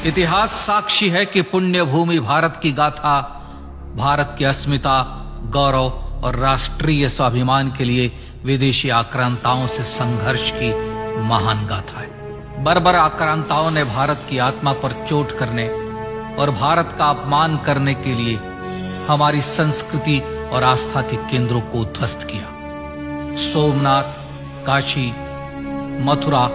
इतिहास साक्षी है कि पुण्य भूमि भारत की गाथा भारत की अस्मिता, गौरव और राष्ट्रीय स्वाभिमान के लिए विदेशी आक्रांताओं से संघर्ष की महान गाथा है। बर्बर आक्रांताओं ने भारत की आत्मा पर चोट करने और भारत का अपमान करने के लिए हमारी संस्कृति और आस्था के केंद्रों को ध्वस्त किया। सोमनाथ, काशी, मथुरा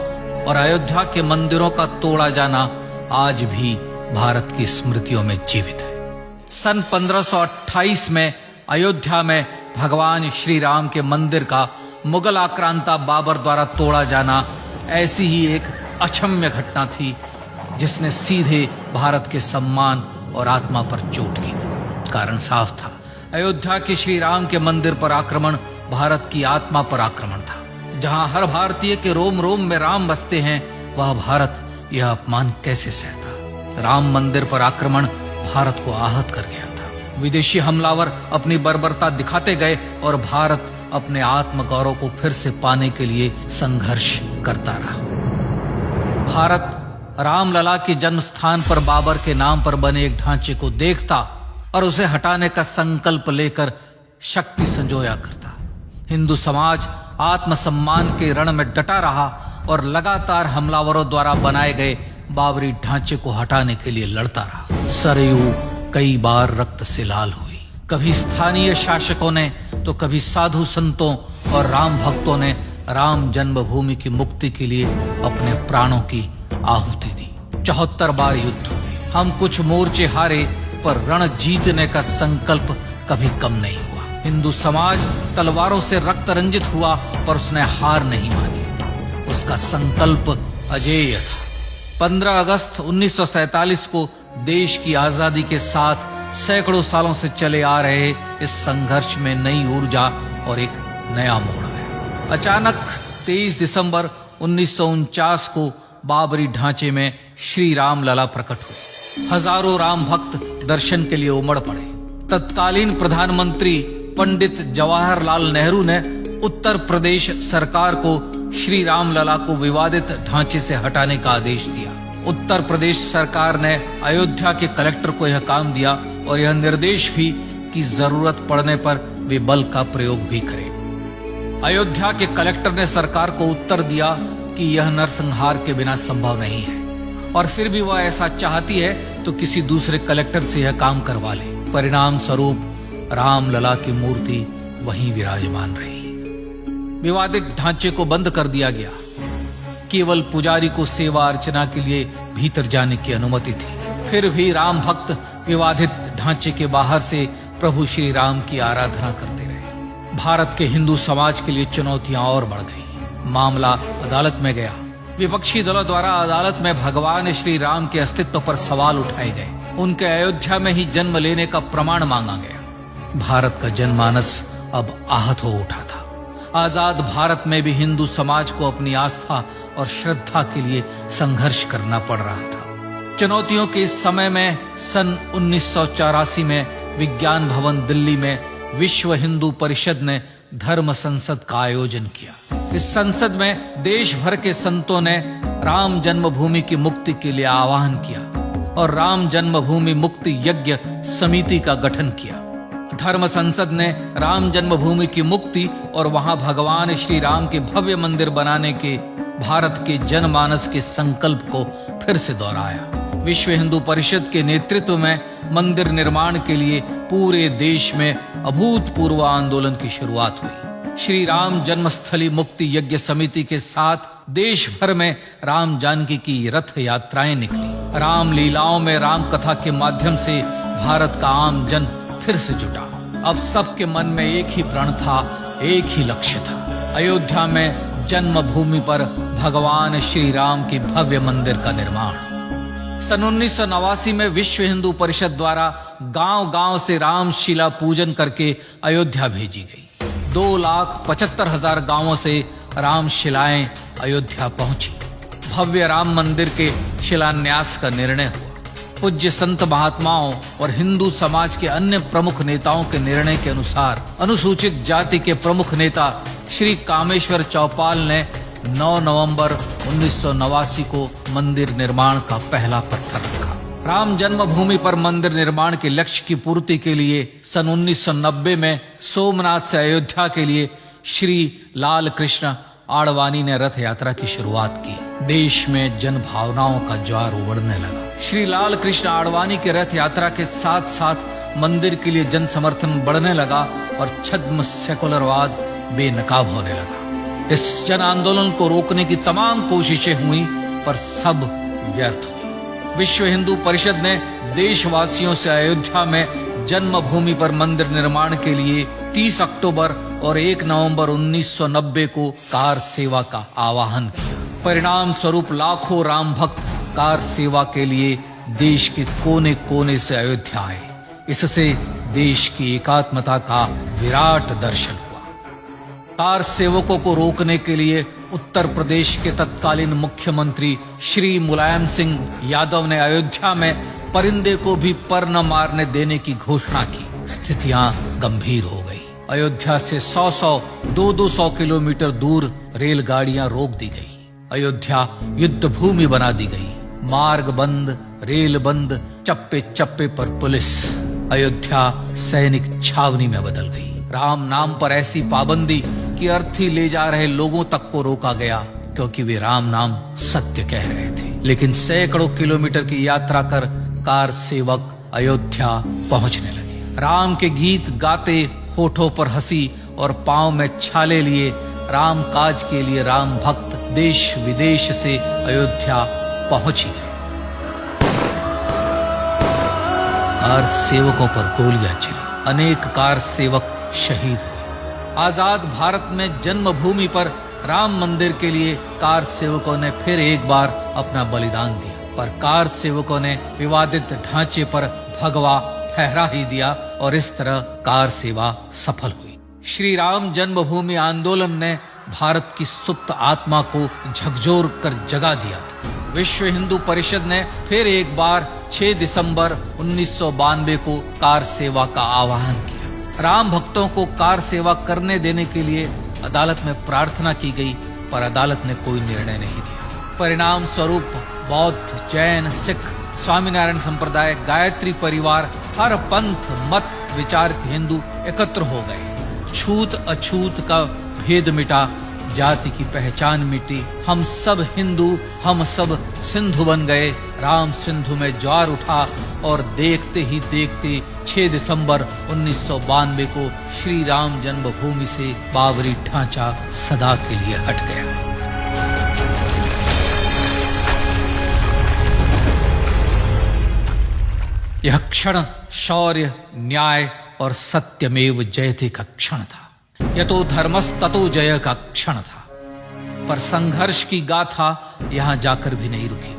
और अयोध्या के मंदिरों का तोड़ा जाना आज भी भारत की स्मृतियों में जीवित है। सन 1528 में अयोध्या में भगवान श्री राम के मंदिर का मुगल आक्रांता बाबर द्वारा तोड़ा जाना ऐसी ही एक अक्षम्य घटना थी जिसने सीधे भारत के सम्मान और आत्मा पर चोट की। कारण साफ था, अयोध्या के श्री राम के मंदिर पर आक्रमण भारत की आत्मा पर आक्रमण था। जहां हर भारतीय के रोम रोम में राम बसते हैं, वह भारत यह अपमान कैसे सहता। राम मंदिर पर आक्रमण भारत को आहत कर गया था। विदेशी हमलावर अपनी बर्बरता दिखाते गए और भारत अपने आत्म गौरव को फिर से पाने के लिए संघर्ष करता रहा। भारत रामलला के जन्म स्थान पर बाबर के नाम पर बने एक ढांचे को देखता और उसे हटाने का संकल्प लेकर शक्ति संजोया करता। हिंदू समाज आत्मसम्मान के रण में डटा रहा और लगातार हमलावरों द्वारा बनाए गए बाबरी ढांचे को हटाने के लिए लड़ता रहा। सरयू कई बार रक्त से लाल हुई। कभी स्थानीय शासकों ने तो कभी साधु संतों और राम भक्तों ने राम जन्मभूमि की मुक्ति के लिए अपने प्राणों की आहुति दी। 74 बार युद्ध हुए। हम कुछ मोर्चे हारे, पर रण जीतने का संकल्प कभी कम नहीं हुआ। हिंदू समाज तलवारों से रक्त रंजित हुआ, पर उसने हार नहीं मानी। उसका संकल्प अजेय था। 15 अगस्त 1947 को देश की आजादी के साथ सैकड़ों सालों से चले आ रहे इस संघर्ष में नई ऊर्जा और एक नया मोड़ आया। अचानक 23 दिसंबर 1949 को बाबरी ढांचे में श्री राम लला प्रकट हुए। हजारों राम भक्त दर्शन के लिए उमड़ पड़े। तत्कालीन प्रधानमंत्री पंडित जवाहरलाल नेहरू ने उत्तर प्रदेश सरकार को श्री राम लला को विवादित ढांचे से हटाने का आदेश दिया। उत्तर प्रदेश सरकार ने अयोध्या के कलेक्टर को यह काम दिया और यह निर्देश भी कि जरूरत पड़ने पर वे बल का प्रयोग भी करें। अयोध्या के कलेक्टर ने सरकार को उत्तर दिया कि यह नरसंहार के बिना संभव नहीं है, और फिर भी वह ऐसा चाहती है तो किसी दूसरे कलेक्टर से यह काम करवा ले। परिणाम स्वरूप रामलला की मूर्ति वहीं विराजमान रही। विवादित ढांचे को बंद कर दिया गया। केवल पुजारी को सेवा अर्चना के लिए भीतर जाने की अनुमति थी। फिर भी राम भक्त विवादित ढांचे के बाहर से प्रभु श्री राम की आराधना करते रहे। भारत के हिंदू समाज के लिए चुनौतियां और बढ़ गई। मामला अदालत में गया। विपक्षी दलों द्वारा अदालत में भगवान श्री राम के अस्तित्व पर सवाल उठाए गए। उनके अयोध्या में ही जन्म लेने का प्रमाण मांगा गया। भारत का जनमानस अब आहत हो उठा था। आजाद भारत में भी हिंदू समाज को अपनी आस्था और श्रद्धा के लिए संघर्ष करना पड़ रहा था। चुनौतियों के इस समय में सन 1984 में विज्ञान भवन दिल्ली में विश्व हिंदू परिषद ने धर्म संसद का आयोजन किया। इस संसद में देश भर के संतों ने राम जन्मभूमि की मुक्ति के लिए आह्वान किया और राम जन्मभूमि मुक्ति यज्ञ समिति का गठन किया। धर्म संसद ने राम जन्मभूमि की मुक्ति और वहां भगवान श्री राम के भव्य मंदिर बनाने के भारत के जनमानस के संकल्प को फिर से दोहराया। विश्व हिंदू परिषद के नेतृत्व में मंदिर निर्माण के लिए पूरे देश में अभूतपूर्व आंदोलन की शुरुआत हुई। श्री राम जन्मस्थली मुक्ति यज्ञ समिति के साथ देश भर में राम जानकी की रथ यात्राएं निकली। राम लीलाओं में राम कथा के माध्यम से भारत का आम जन फिर से जुटा। अब सबके मन में एक ही प्रण था, एक ही लक्ष्य था। अयोध्या में जन्मभूमि पर भगवान श्री राम के भव्य मंदिर का निर्माण। सन 1989 में विश्व हिंदू परिषद द्वारा गांव-गांव से रामशिला पूजन करके अयोध्या भेजी गई। 2,75,000 गांवों से रामशिलाएं अयोध्या पहुंची। भव्य राम मंदिर के शिलान्यास का निर्णय हुआ। पूज्य संत महात्माओं और हिंदू समाज के अन्य प्रमुख नेताओं के निर्णय के अनुसार अनुसूचित जाति के प्रमुख नेता श्री कामेश्वर चौपाल ने 9 नवंबर 1989 को मंदिर निर्माण का पहला पत्थर रखा। राम जन्मभूमि पर मंदिर निर्माण के लक्ष्य की पूर्ति के लिए सन 1990 में सोमनाथ से अयोध्या के लिए श्री लाल कृष्ण आडवाणी ने रथ यात्रा की शुरुआत की। देश में जन भावनाओं का ज्वार उमड़ने लगा। श्री लाल कृष्ण आडवाणी के रथ यात्रा के साथ साथ मंदिर के लिए जन समर्थन बढ़ने लगा और छद्म सेकुलरवाद बेनकाब होने लगा। इस जन आंदोलन को रोकने की तमाम कोशिशें हुई पर सब व्यर्थ हुई। विश्व हिंदू परिषद ने देशवासियों से अयोध्या में जन्मभूमि पर मंदिर निर्माण के लिए 30 अक्टूबर और 1 नवंबर 1990 को कार सेवा का आह्वान किया। परिणाम स्वरूप लाखों राम भक्त कार सेवा के लिए देश के कोने कोने से अयोध्या आए। इससे देश की एकात्मता का विराट दर्शन हुआ। कार सेवकों को रोकने के लिए उत्तर प्रदेश के तत्कालीन मुख्यमंत्री श्री मुलायम सिंह यादव ने अयोध्या में परिंदे को भी पर न मारने देने की घोषणा की। स्थितियां गंभीर हो गई। अयोध्या से 200 किलोमीटर दूर रेलगाड़ियां रोक दी गई। अयोध्या युद्ध भूमि बना दी गई। मार्ग बंद, रेल बंद, चप्पे चप्पे पर पुलिस। अयोध्या सैनिक छावनी में बदल गई। राम नाम पर ऐसी पाबंदी कि अर्थी ले जा रहे लोगों तक को रोका गया क्योंकि वे राम नाम सत्य कह रहे थे। लेकिन सैकड़ों किलोमीटर की यात्रा कर कार सेवक अयोध्या पहुंचने लगे। राम के गीत गाते, होठों पर हंसी और पांव में छाले लिए राम काज के लिए राम भक्त देश विदेश से अयोध्या पहुंच ही गए। कार सेवकों पर गोलियां चली। अनेक कार सेवक शहीद हुए। आजाद भारत में जन्मभूमि पर राम मंदिर के लिए कार सेवकों ने फिर एक बार अपना बलिदान दिया, पर कार सेवकों ने विवादित ढांचे पर भगवा फहरा ही दिया और इस तरह कार सेवा सफल हुई। श्री राम जन्मभूमि आंदोलन ने भारत की सुप्त आत्मा को झकझोर कर जगा दिया था। विश्व हिंदू परिषद ने फिर एक बार 6 दिसंबर 1992 को कार सेवा का आह्वान किया। राम भक्तों को कार सेवा करने देने के लिए अदालत में प्रार्थना की गई, पर अदालत ने कोई निर्णय नहीं दिया। परिणाम स्वरूप बौद्ध, जैन, सिख, स्वामीनारायण संप्रदाय, गायत्री परिवार, हर पंथ मत विचार के हिंदू एकत्र हो गए। छूत अछूत का भेद मिटा, जाति की पहचान मिटी। हम सब हिंदू, हम सब सिंधु बन गए। राम सिंधु में ज्वार उठा और देखते ही देखते 6 दिसंबर 1992 को श्री राम जन्मभूमि से बाबरी ढांचा सदा के लिए हट गया। यह क्षण शौर्य, न्याय और सत्यमेव जयते का क्षण था। यह तो धर्मस्ततो जय का क्षण था। पर संघर्ष की गाथा यहां जाकर भी नहीं रुकी।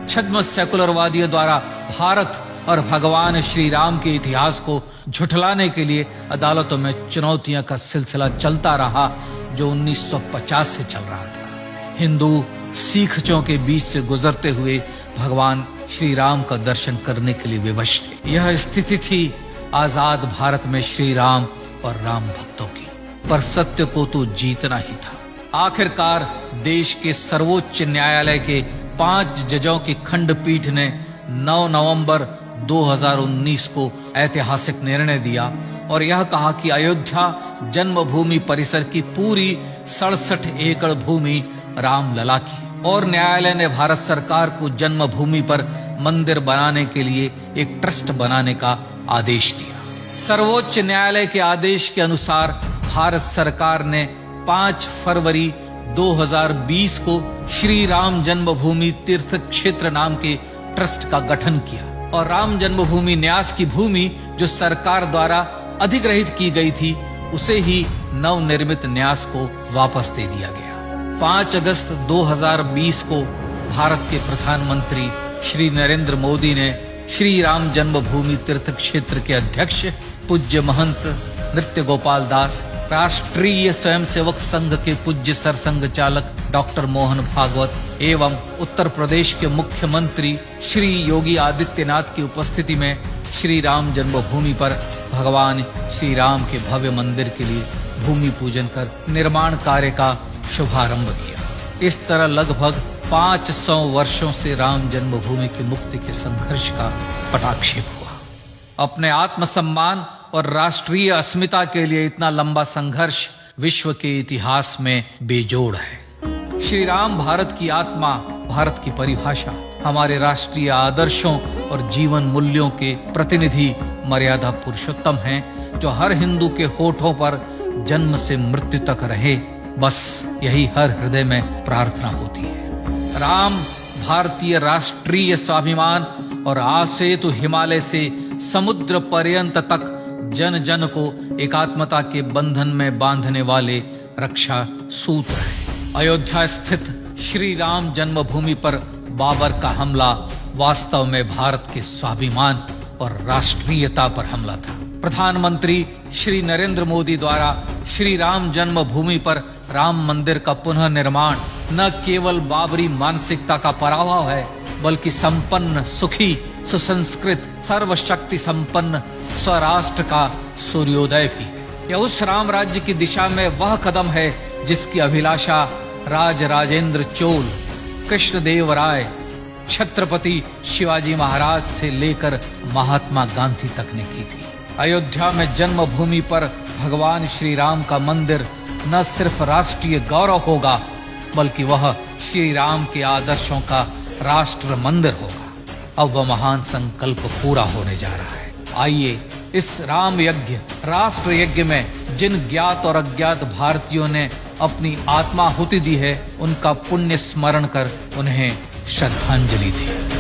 छद्म सेकुलरवादियों द्वारा भारत और भगवान श्री राम के इतिहास को झुठलाने के लिए अदालतों में चुनौतियों का सिलसिला चलता रहा, जो 1950 से चल रहा था। हिंदू सिखों के बीच से गुजरते हुए भगवान श्री राम का दर्शन करने के लिए विवश थे। यह स्थिति थी आजाद भारत में श्री राम और राम भक्तों की। पर सत्य को तो जीतना ही था। आखिरकार देश के सर्वोच्च न्यायालय के 5 जजों की खंडपीठ ने 9 नवंबर 2019 को ऐतिहासिक निर्णय दिया और यह कहा कि अयोध्या जन्मभूमि परिसर की पूरी 67 एकड़ भूमि रामलला की। और न्यायालय ने भारत सरकार को जन्मभूमि पर मंदिर बनाने के लिए एक ट्रस्ट बनाने का आदेश दिया। सर्वोच्च न्यायालय के आदेश के अनुसार भारत सरकार ने 5 फरवरी 2020 को श्री राम जन्मभूमि तीर्थ क्षेत्र नाम के ट्रस्ट का गठन किया और राम जन्मभूमि न्यास की भूमि जो सरकार द्वारा अधिग्रहित की गई थी, उसे ही नवनिर्मित न्यास को वापस दे दिया गया। 5 अगस्त 2020 को भारत के प्रधानमंत्री श्री नरेंद्र मोदी ने श्री राम जन्मभूमि तीर्थ क्षेत्र के अध्यक्ष पूज्य महंत नृत्य गोपाल दास, राष्ट्रीय स्वयंसेवक संघ के पूज्य सरसंघ चालक डॉक्टर मोहन भागवत एवं उत्तर प्रदेश के मुख्यमंत्री श्री योगी आदित्यनाथ की उपस्थिति में श्री राम जन्मभूमि पर भगवान श्री राम के भव्य मंदिर के लिए भूमि पूजन कर निर्माण कार्य का शुभारंभ किया। इस तरह लगभग 500 वर्षों से राम जन्मभूमि की मुक्ति के संघर्ष का पटाक्षेप हुआ। अपने आत्मसम्मान और राष्ट्रीय अस्मिता के लिए इतना लंबा संघर्ष विश्व के इतिहास में बेजोड़ है। श्री राम भारत की आत्मा, भारत की परिभाषा, हमारे राष्ट्रीय आदर्शों और जीवन मूल्यों के प्रतिनिधि मर्यादा पुरुषोत्तम हैं, जो हर हिंदू के होठों पर जन्म से मृत्यु तक रहे। बस यही हर हृदय में प्रार्थना होती है। राम भारतीय राष्ट्रीय स्वाभिमान और आसेतु हिमालय से समुद्र पर्यंत तक जन जन को एकात्मता के बंधन में बांधने वाले रक्षा सूत्र है। अयोध्या स्थित श्री राम जन्मभूमि पर बाबर का हमला वास्तव में भारत के स्वाभिमान और राष्ट्रीयता पर हमला था। प्रधानमंत्री श्री नरेंद्र मोदी द्वारा श्री राम जन्मभूमि पर राम मंदिर का पुनः निर्माण न केवल बाबरी मानसिकता का पराभव है, बल्कि संपन्न, सुखी, सुसंस्कृत, सर्वशक्ति संपन्न स्वराष्ट्र का सूर्योदय भी है। यह उस राम राज्य की दिशा में वह कदम है जिसकी अभिलाषा राज राजेंद्र चोल, कृष्णदेव राय, छत्रपति शिवाजी महाराज से लेकर महात्मा गांधी तक ने की थी। अयोध्या में जन्मभूमि पर भगवान श्री राम का मंदिर न सिर्फ राष्ट्रीय गौरव होगा, बल्कि वह श्री राम के आदर्शों का राष्ट्र मंदिर होगा। अब वह महान संकल्प पूरा होने जा रहा है। आइए इस राम यज्ञ, राष्ट्र यज्ञ में जिन ज्ञात और अज्ञात भारतीयों ने अपनी आत्माहुति दी है, उनका पुण्य स्मरण कर उन्हें श्रद्धांजलि दी।